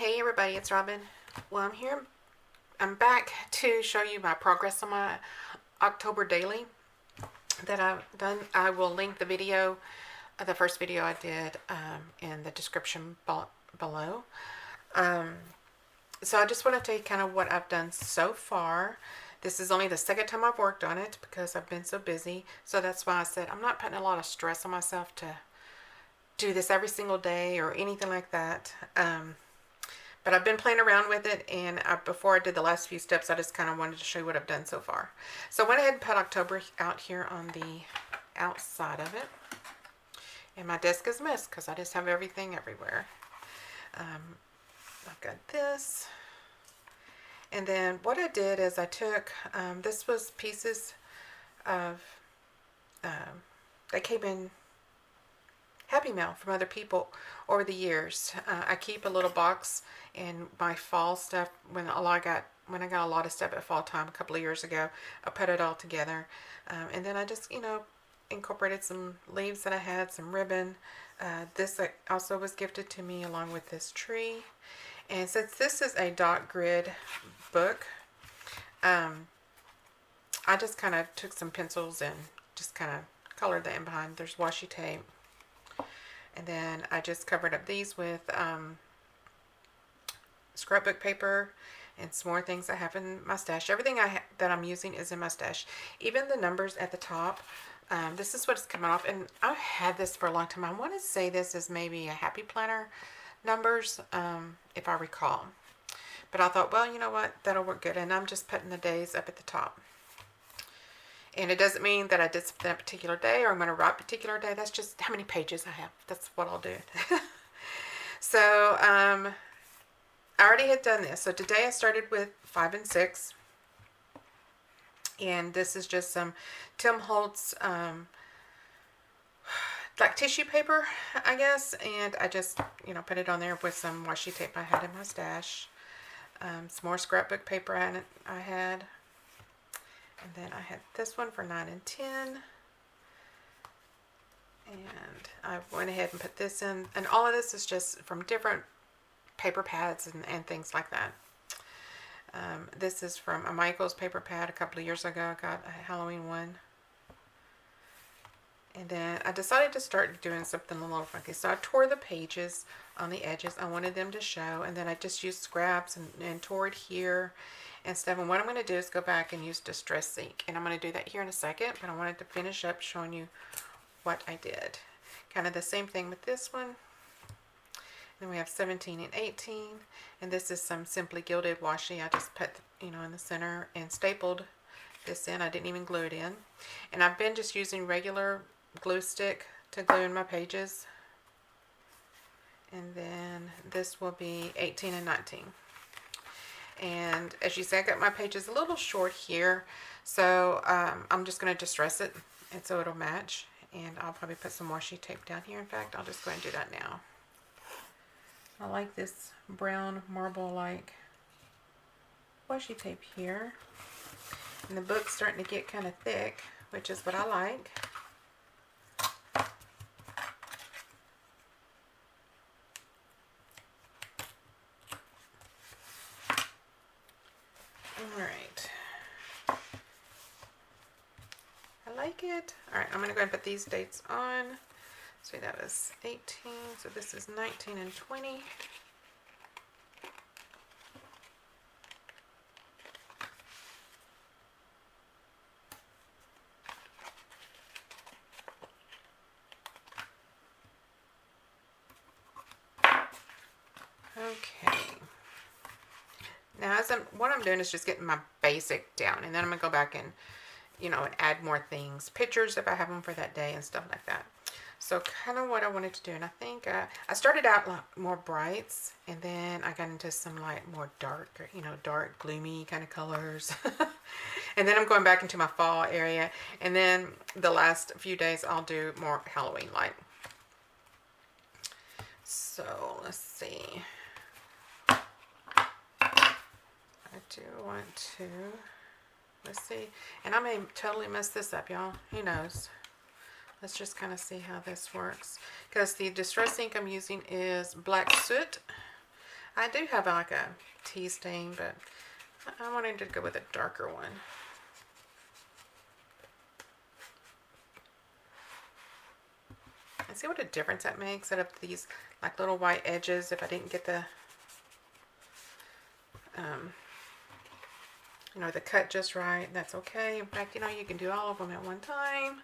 Hey everybody, it's Robin. Well, I'm back to show you my progress on my October daily that I've done. I will link the video, the first video I did, in the description below. So I just want to tell you kind of what I've done so far. This is only the second time I've worked on it because I've been so busy. So that's why I said I'm not putting a lot of stress on myself to do this every single day or anything like that. But I've been playing around with it, and before I did the last few steps, I just kind of wanted to show you what I've done so far. So I went ahead and put October out here on the outside of it. And my desk is a mess because I just have everything everywhere. I've got this. And then what I did is I took, this was pieces of, that came in Happy Mail from other people over the years. I keep a little box in my fall stuff when I got a lot of stuff at fall time a couple of years ago. I put it all together, and then I just incorporated some leaves that I had, some ribbon. This also was gifted to me along with this tree. And since this is a dot grid book, I just kind of took some pencils and just kind of colored that in behind. There's washi tape. And then I just covered up these with scrapbook paper and some more things I have in my stash. Everything that I'm using is in my stash. Even the numbers at the top. This is what's coming off. And I've had this for a long time. I want to say this is maybe a Happy Planner numbers, if I recall. But I thought, well, you know what? That'll work good. And I'm just putting the days up at the top. And it doesn't mean that I did something that particular day or I'm going to write a particular day. That's just how many pages I have. That's what I'll do. So, I already had done this. So today I started with 5 and 6. And this is just some Tim Holtz, like tissue paper, I guess. And I just, put it on there with some washi tape I had in my stash. Some more scrapbook paper I had. And then I had this one for 9 and 10. And I went ahead and put this in. And all of this is just from different paper pads and things like that. This is from a Michaels paper pad a couple of years ago. I got a Halloween one. And then I decided to start doing something a little funky. So I tore the pages on the edges. I wanted them to show. And then I just used scraps and tore it here and stuff. And what I'm going to do is go back and use Distress ink. And I'm going to do that here in a second. But I wanted to finish up showing you what I did. Kind of the same thing with this one. Then we have 17 and 18. And this is some Simply Gilded washi. I just put, in the center and stapled this in. I didn't even glue it in. And I've been just using regular glue stick to glue in my pages. And then this will be 18 and 19. And as you see, I got my pages a little short here. So I'm just going to distress it and so it'll match. And I'll probably put some washi tape down here. In fact, I'll just go ahead and do that now. I like this brown marble-like washi tape here. And the book's starting to get kind of thick, which is what I like. Alright. I like it. Alright, I'm going to go ahead and put these dates on. So that was 18, so this is 19 and 20. Okay. Now what I'm doing is just getting my basic down, and then I'm going to go back and, and add more things. Pictures if I have them for that day and stuff like that. So kind of what I wanted to do, and I think I started out like more brights, and then I got into some like more dark, dark gloomy kind of colors. And then I'm going back into my fall area, and then the last few days I'll do more Halloween light. So let's see. I do want to, let's see, and I may totally mess this up, y'all. Who knows? Let's just kind of see how this works. Because the Distress ink I'm using is Black Soot. I do have like a tea stain, but I wanted to go with a darker one. And see what a difference that makes out of these like little white edges if I didn't get the you know, the cut just right. That's okay. In fact, you know, you can do all of them at one time.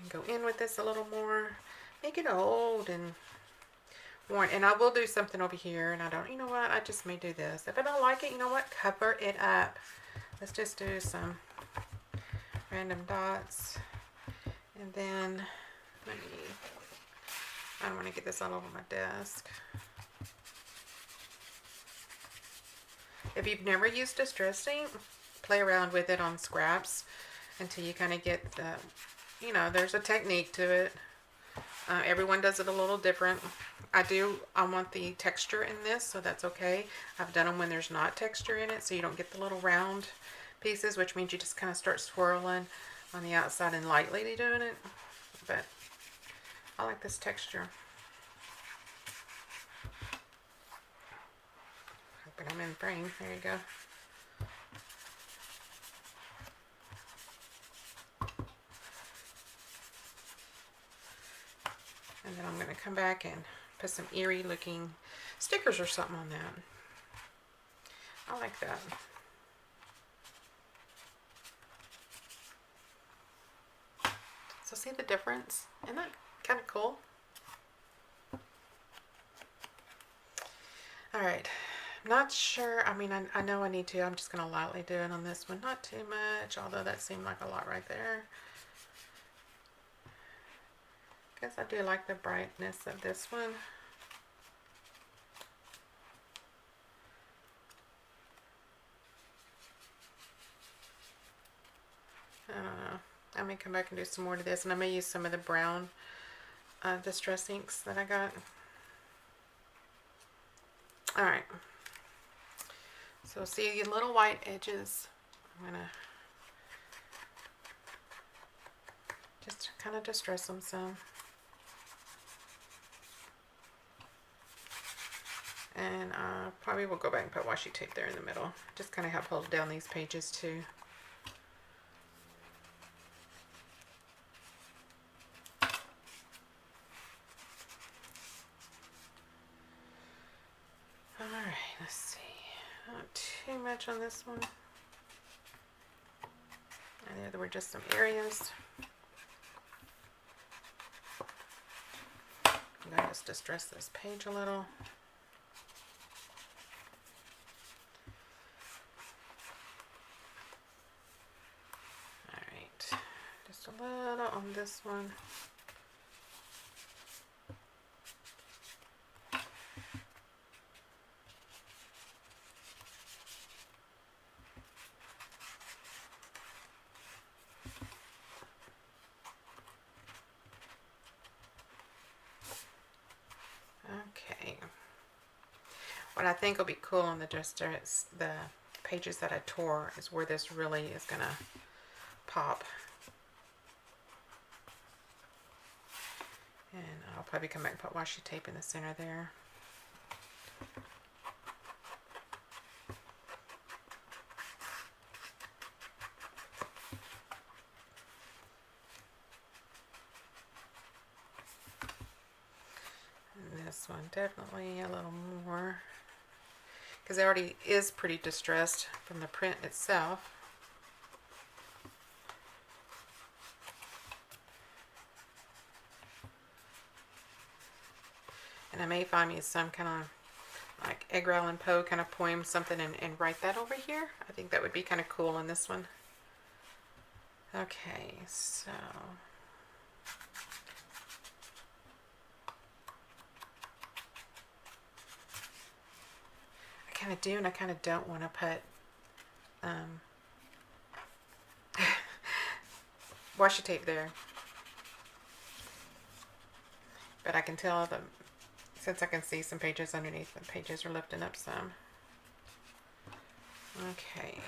And go in with this a little more. Make it old and worn. And I will do something over here, and I don't, you know what, I just may do this. If I don't like it, you know what, cover it up. Let's just do some random dots. And then, I don't want to get this all over my desk. If you've never used distress ink, play around with it on scraps until you kind of get the, you know, there's a technique to it. Everyone does it a little different. I want the texture in this, so that's okay. I've done them when there's not texture in it, so you don't get the little round pieces, which means you just kind of start swirling on the outside and lightly doing it. But I like this texture. Hoping I'm in frame. There you go. And then I'm going to come back and put some eerie looking stickers or something on that. I like that. So see the difference? Isn't that kind of cool? Alright, not sure, I mean, I know I need to, I'm just going to lightly do it on this one. Not too much, although that seemed like a lot right there. Guess I do like the brightness of this one. I don't know. I may come back and do some more to this, and I may use some of the brown distress inks that I got. Alright. So see the little white edges. I'm going to just kind of distress them some. And probably will go back and put washi tape there in the middle. Just kind of help hold down these pages too. Alright, let's see. Not too much on this one. And there were just some areas. I'm going to just distress this page a little. A little on this one. Okay. What I think will be cool on the pages that I tore is where this really is going to pop. And I'll probably come back and put washi tape in the center there. And this one definitely a little more, because it already is pretty distressed from the print itself. And I may find me some kind of like Edgar Allan Poe kind of poem, something, and write that over here. I think that would be kind of cool on this one. Okay, so I kind of do and I kind of don't want to put washi tape there. But I can tell that since I can see some pages underneath, the pages are lifting up some. Okay.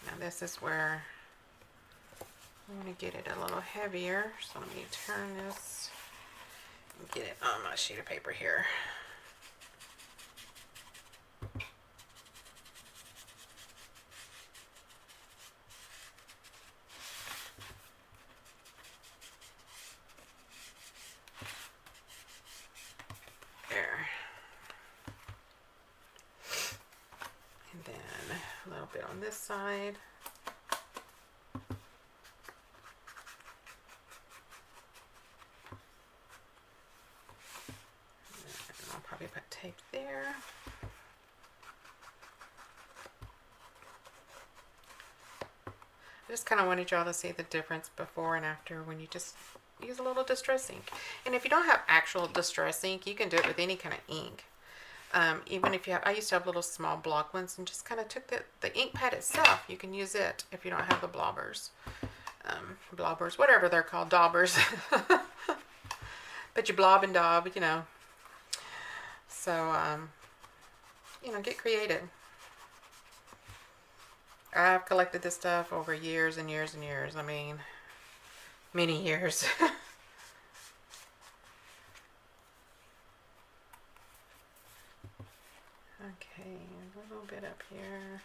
Now this is where get it a little heavier. So let me turn this and get it on my sheet of paper here. There. And then a little bit on this side. And I'll probably put tape there. I just kind of wanted y'all to see the difference before and after when you just use a little distress ink. And if you don't have actual distress ink, you can do it with any kind of ink. Even if you have, I used to have little small block ones and just kind of took the ink pad itself. You can use it if you don't have the blobbers. Blobbers, whatever they're called, daubers. But you blob and daub, you know. So, you know, get creative. I've collected this stuff over years and years and years. I mean, many years. Okay, a little bit up here.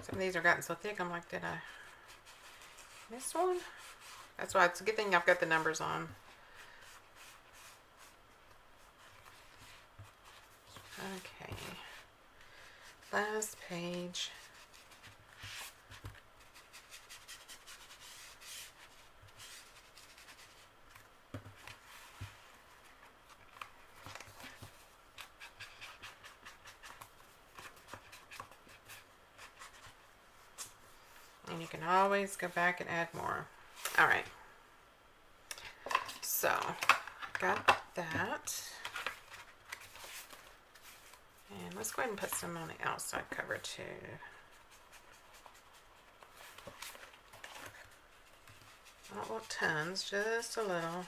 Some of these are gotten so thick, I'm like, did I miss one? That's why it's a good thing I've got the numbers on. Okay. Last page. And you can always go back and add more. All right. So, got that. And let's go ahead and put some on the outside cover too. I don't want tons, just a little.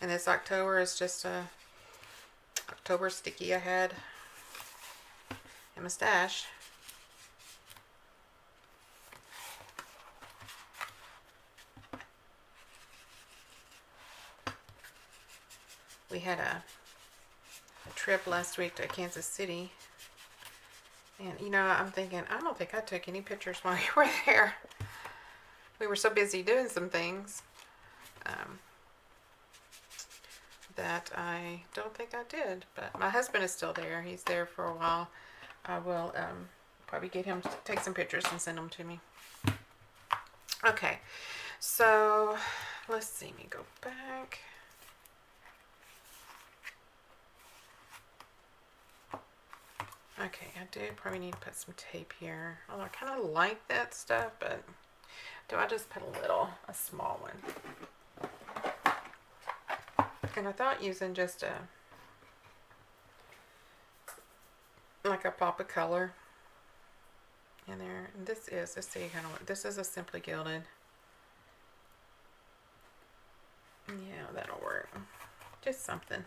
And this October is just a October sticky I had in my stash. We had a trip last week to Kansas City. And, you know, I'm thinking, I don't think I took any pictures while we were there. We were so busy doing some things that I don't think I did. But my husband is still there. He's there for a while. I will probably get him to take some pictures and send them to me. Okay, so let's see. Let me go back. Okay, I do probably need to put some tape here. Although I kind of like that stuff, but do I just put a small one? And I thought using just like a pop of color in there. And this is, let's see, kind of, this is a Simply Gilded. Yeah, that'll work. Just something.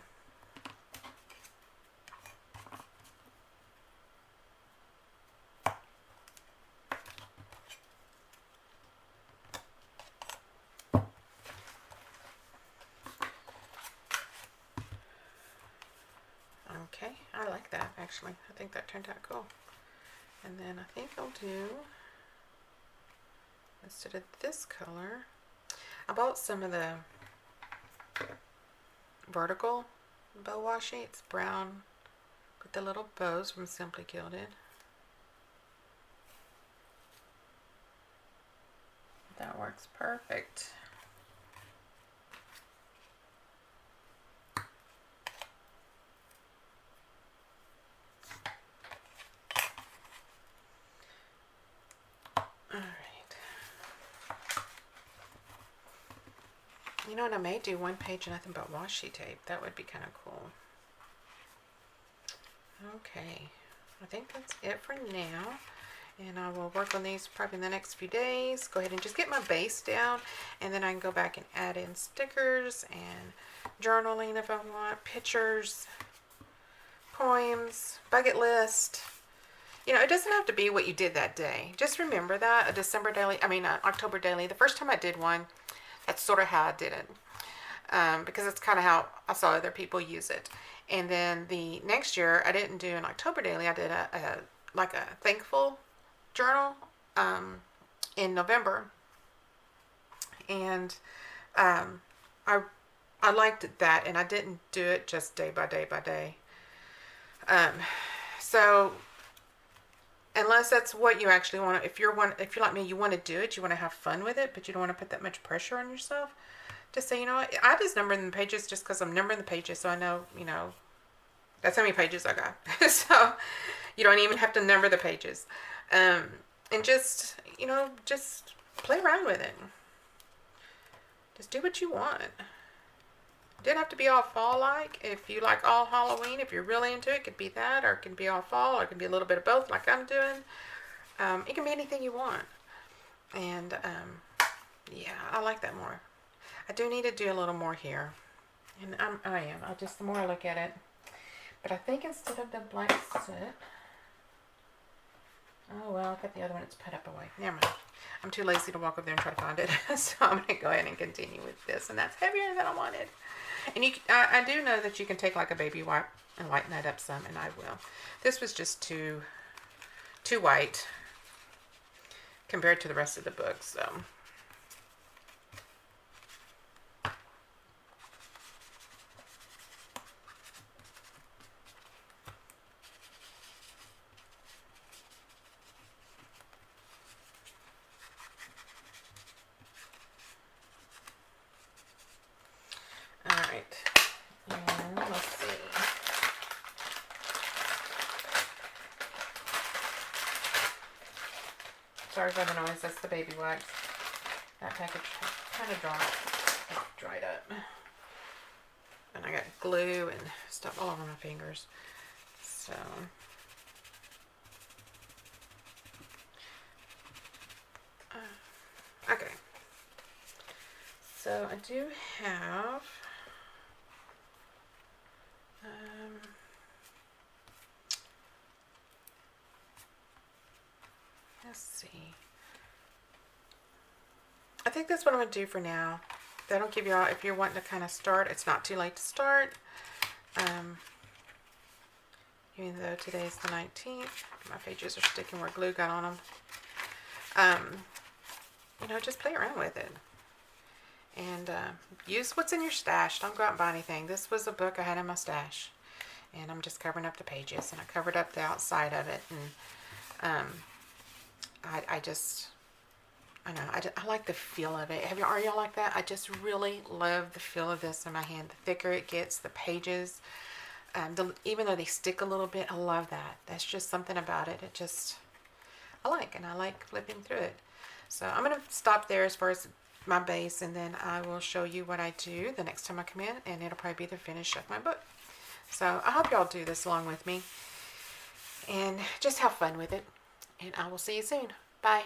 Okay, I like that actually. I think that turned out cool. And then I think I'll do, instead of this color, I bought some of the vertical bow washi. It's brown with the little bows from Simply Gilded. That works perfect. You know what, I may do one page nothing but washi tape. That would be kind of cool. Okay, I think that's it for now. And I will work on these probably in the next few days. Go ahead and just get my base down, and then I can go back and add in stickers and journaling if I want, pictures, poems, bucket list. You know, it doesn't have to be what you did that day. Just remember that a December daily, October daily. The first time I did one, that's sort of how I did it, because it's kind of how I saw other people use it. And then the next year, I didn't do an October daily. I did a thankful journal in November, and I I liked that, and I didn't do it just day by day by day. So unless that's what you actually want to, if you're like me, you want to do it, you want to have fun with it, but you don't want to put that much pressure on yourself. Just say, you know what, I just number the pages just because I'm numbering the pages, so I know, that's how many pages I got. So you don't even have to number the pages, and just play around with it. Just do what you want. It didn't have to be all fall-like. If you like all Halloween, if you're really into it, it could be that, or it can be all fall, or it can be a little bit of both, like I'm doing. It can be anything you want. And yeah, I like that more. I do need to do a little more here, and I am. The more I look at it, but I think instead of the black soot, oh well, I've got the other one. It's put up away. Never mind. I'm too lazy to walk over there and try to find it, so I'm going to go ahead and continue with this, and that's heavier than I wanted. And I do know that you can take like a baby wipe and lighten that up some, and I will. This was just too white compared to the rest of the book, so. Alright, and let's see. Sorry for the noise, that's the baby wipes. That package kind of dried up. And I got glue and stuff all over my fingers. So, okay. So I do have, let's see. I think that's what I'm going to do for now. That'll give you all, if you're wanting to kind of start, it's not too late to start. Even though today's the 19th, my pages are sticking where glue got on them. Just play around with it. And use what's in your stash. Don't go out and buy anything. This was a book I had in my stash. And I'm just covering up the pages. And I covered up the outside of it. And I like the feel of it. Are y'all like that? I just really love the feel of this in my hand. The thicker it gets, the pages, even though they stick a little bit, I love that. That's just something about it. I like flipping through it. So I'm going to stop there as far as my base, and then I will show you what I do the next time I come in, and it'll probably be the finish of my book. So I hope y'all do this along with me, and just have fun with it, and I will see you soon. Bye.